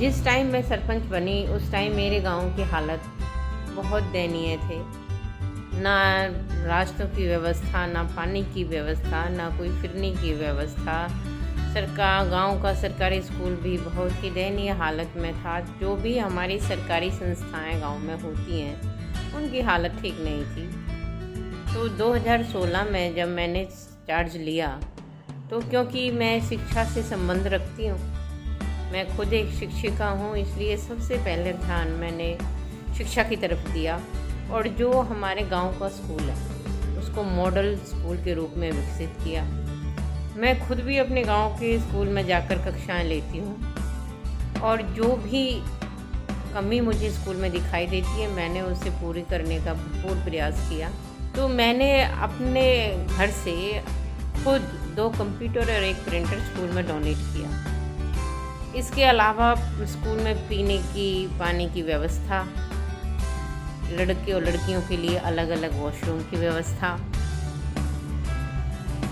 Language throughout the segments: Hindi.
जिस टाइम मैं सरपंच बनी उस टाइम मेरे गांव की हालत बहुत दयनीय थे। ना रास्तों की व्यवस्था, ना पानी की व्यवस्था, ना कोई फिरने की व्यवस्था। गांव का सरकारी स्कूल भी बहुत ही दयनीय हालत में था। जो भी हमारी सरकारी संस्थाएं गांव में होती हैं उनकी हालत ठीक नहीं थी। तो 2016 में जब मैंने चार्ज लिया, तो क्योंकि मैं शिक्षा से संबंध रखती हूँ, मैं खुद एक शिक्षिका हूँ, इसलिए सबसे पहले ध्यान मैंने शिक्षा की तरफ दिया और जो हमारे गांव का स्कूल है उसको मॉडल स्कूल के रूप में विकसित किया। मैं खुद भी अपने गांव के स्कूल में जाकर कक्षाएं लेती हूँ और जो भी कमी मुझे स्कूल में दिखाई देती है मैंने उसे पूरी करने का भरपूर प्रयास किया। तो मैंने अपने घर से खुद 2 कंप्यूटर और 1 प्रिंटर स्कूल में डोनेट किया। इसके अलावा स्कूल में पीने की पानी की व्यवस्था, लड़के और लड़कियों के लिए अलग अलग वॉशरूम की व्यवस्था,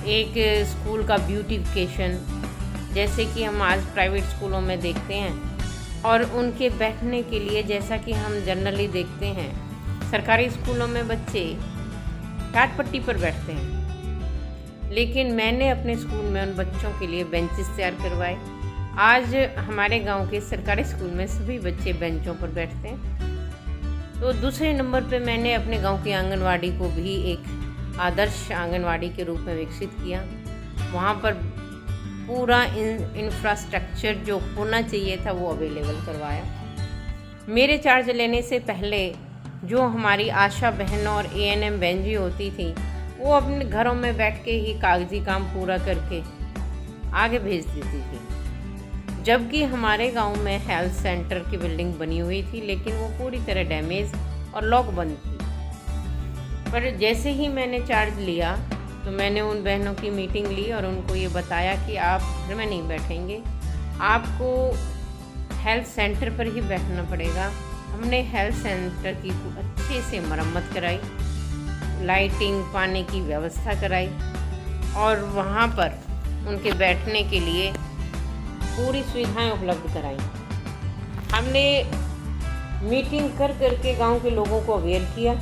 एक स्कूल का ब्यूटिफिकेशन, जैसे कि हम आज प्राइवेट स्कूलों में देखते हैं, और उनके बैठने के लिए जैसा कि हम जनरली देखते हैं सरकारी स्कूलों में बच्चे टाट पट्टी पर बैठते हैं, लेकिन मैंने अपने स्कूल में उन बच्चों के लिए बेंचेस तैयार करवाए। आज हमारे गांव के सरकारी स्कूल में सभी बच्चे बेंचों पर बैठते हैं। तो दूसरे नंबर पे मैंने अपने गांव की आंगनवाड़ी को भी एक आदर्श आंगनवाड़ी के रूप में विकसित किया। वहाँ पर पूरा इंफ्रास्ट्रक्चर जो होना चाहिए था वो अवेलेबल करवाया। मेरे चार्ज लेने से पहले जो हमारी आशा बहनों और ANM बहन जी होती थी वो अपने घरों में बैठ के ही कागजी काम पूरा करके आगे भेज देती थी, जबकि हमारे गांव में हेल्थ सेंटर की बिल्डिंग बनी हुई थी लेकिन वो पूरी तरह डैमेज और लॉक बंद थी। पर जैसे ही मैंने चार्ज लिया तो मैंने उन बहनों की मीटिंग ली और उनको ये बताया कि आप घर में नहीं बैठेंगे, आपको हेल्थ सेंटर पर ही बैठना पड़ेगा। हमने हेल्थ सेंटर की अच्छे से मरम्मत कराई, लाइटिंग, पानी की व्यवस्था कराई और वहाँ पर उनके बैठने के लिए पूरी सुविधाएं उपलब्ध कराई। हमने मीटिंग कर करके गांव के लोगों को अवेयर किया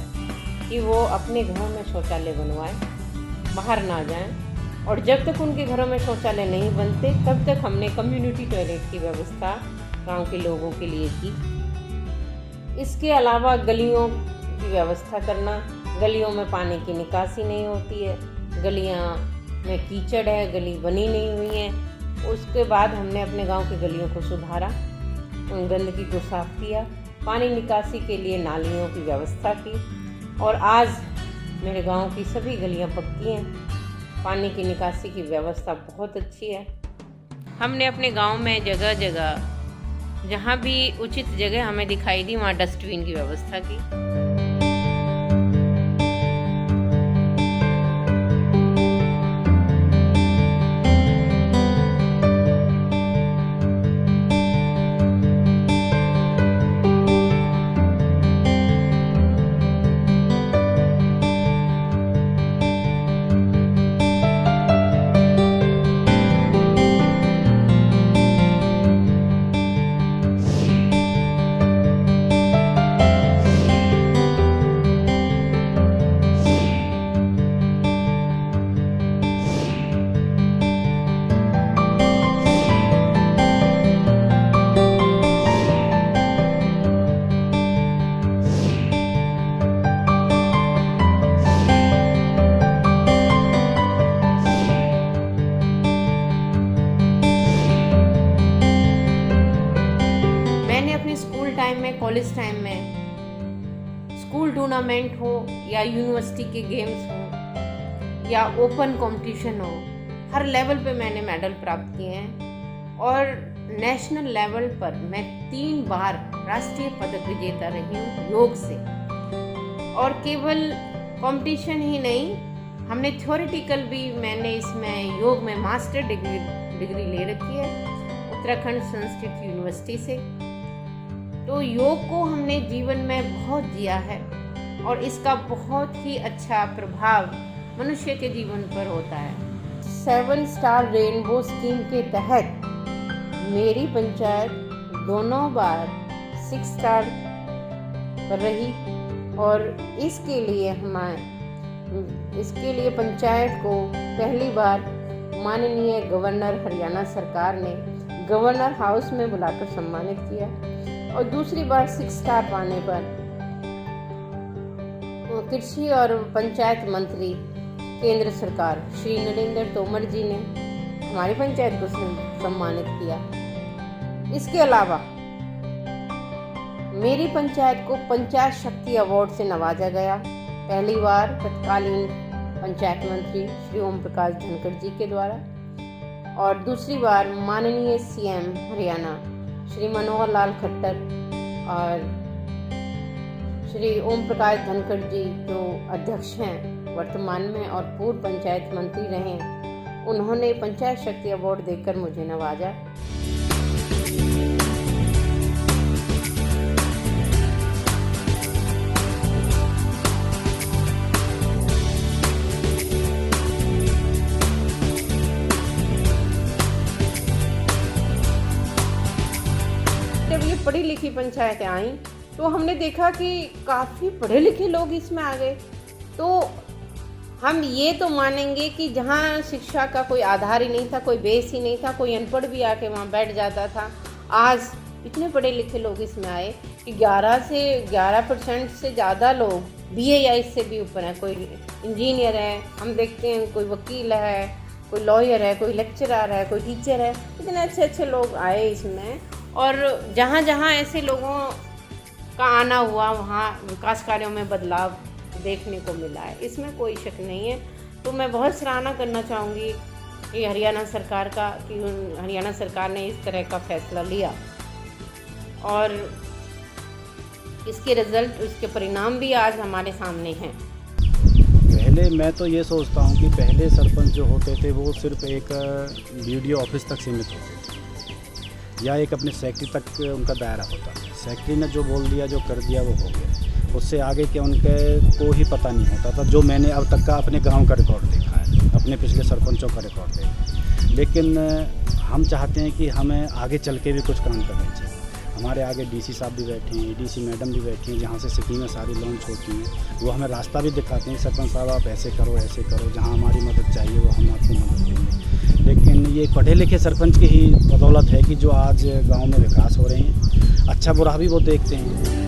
कि वो अपने घरों में शौचालय बनवाएं, बाहर ना जाएं, और जब तक उनके घरों में शौचालय नहीं बनते तब तक हमने कम्युनिटी टॉयलेट की व्यवस्था गांव के लोगों के लिए की। इसके अलावा गलियों की व्यवस्था करना, गलियों में पानी की निकासी नहीं होती है, गलियां में कीचड़ है, गली बनी नहीं हुई है। उसके बाद हमने अपने गांव की गलियों को सुधारा, उन गंदगी को साफ किया, पानी निकासी के लिए नालियों की व्यवस्था की और आज मेरे गांव की सभी गलियां पक्की हैं, पानी की निकासी की व्यवस्था बहुत अच्छी है। हमने अपने गांव में जगह जगह जहां भी उचित जगह हमें दिखाई दी वहां डस्टबिन की व्यवस्था की। टाइम में, कॉलेज टाइम में स्कूल टूर्नामेंट हो या यूनिवर्सिटी के गेम्स हो या ओपन कंपटीशन हो, हर लेवल पे मैंने मेडल प्राप्त किए हैं और नेशनल लेवल पर मैं 3 बार राष्ट्रीय पदक विजेता रही हूँ योग से। और केवल कंपटीशन ही नहीं, हमने थ्योरेटिकल भी, मैंने इसमें योग में मास्टर डिग्री ले रखी है उत्तराखंड संस्कृत यूनिवर्सिटी से। तो योग को हमने जीवन में बहुत जिया है और इसका बहुत ही अच्छा प्रभाव मनुष्य के जीवन पर होता है। 7 स्टार रेनबो स्कीम के तहत मेरी पंचायत दोनों बार 6 स्टार पर रही और इसके लिए पंचायत को पहली बार माननीय गवर्नर हरियाणा सरकार ने गवर्नर हाउस में बुलाकर सम्मानित किया और दूसरी बार 6 स्टार पाने पर कृषि और पंचायत मंत्री केंद्र सरकार श्री नरेंद्र तोमर जी ने हमारी पंचायत को सम्मानित किया। इसके अलावा मेरी पंचायत को पंचायत शक्ति अवार्ड से नवाजा गया। पहली बार तत्कालीन पंचायत मंत्री श्री ओम प्रकाश धनखड़ जी के द्वारा और दूसरी बार माननीय सीएम हरियाणा श्री मनोहर लाल खट्टर और श्री ओम प्रकाश धनखड़ जी जो अध्यक्ष हैं वर्तमान में और पूर्व पंचायत मंत्री रहे हैं, उन्होंने पंचायत शक्ति अवार्ड देकर मुझे नवाजा। जब ये पढ़ी लिखी पंचायतें आई तो हमने देखा कि काफ़ी पढ़े लिखे लोग इसमें आ गए। तो हम ये तो मानेंगे कि जहाँ शिक्षा का कोई आधार ही नहीं था, कोई बेस ही नहीं था, कोई अनपढ़ भी आके वहाँ बैठ जाता था, आज इतने पढ़े लिखे लोग इसमें आए कि 11% से ज़्यादा लोग BA या इससे भी ऊपर हैं। कोई इंजीनियर है, हम देखते हैं कोई वकील है, कोई लॉयर है, कोई लेक्चरर है, कोई टीचर है। इतने अच्छे लोग आए इसमें और जहाँ जहाँ ऐसे लोगों का आना हुआ वहाँ विकास कार्यों में बदलाव देखने को मिला है, इसमें कोई शक नहीं है। तो मैं बहुत सराहना करना चाहूँगी कि हरियाणा सरकार ने इस तरह का फैसला लिया और इसके रिज़ल्ट, इसके परिणाम भी आज हमारे सामने हैं। पहले मैं तो ये सोचता हूँ कि पहले सरपंच जो होते थे वो सिर्फ एक BDO ऑफिस तक सीमित होते थे या एक अपने सेक्रेटरी तक उनका दायरा होता था। सेक्रेटरी ने जो बोल दिया, जो कर दिया वो हो गया, उससे आगे के उनके को ही पता नहीं होता था। जो मैंने अब तक का अपने गांव का रिकॉर्ड देखा है, अपने पिछले सरपंचों का रिकॉर्ड देखा है। लेकिन हम चाहते हैं कि हमें आगे चल के भी कुछ काम करना चाहिए। हमारे आगे DC साहब भी बैठे हैं, ADC मैडम भी बैठी हैं, जहाँ से स्कीमें सारी लॉन्च होती हैं, वो हमें रास्ता भी दिखाते हैं। सरपंच साहब आप ऐसे करो, जहाँ हमारी मदद चाहिए वो हम आपको मदद देंगे। लेकिन ये पढ़े लिखे सरपंच की ही बदौलत है कि जो आज गांव में विकास हो रहे हैं। अच्छा बुरा भी वो देखते हैं।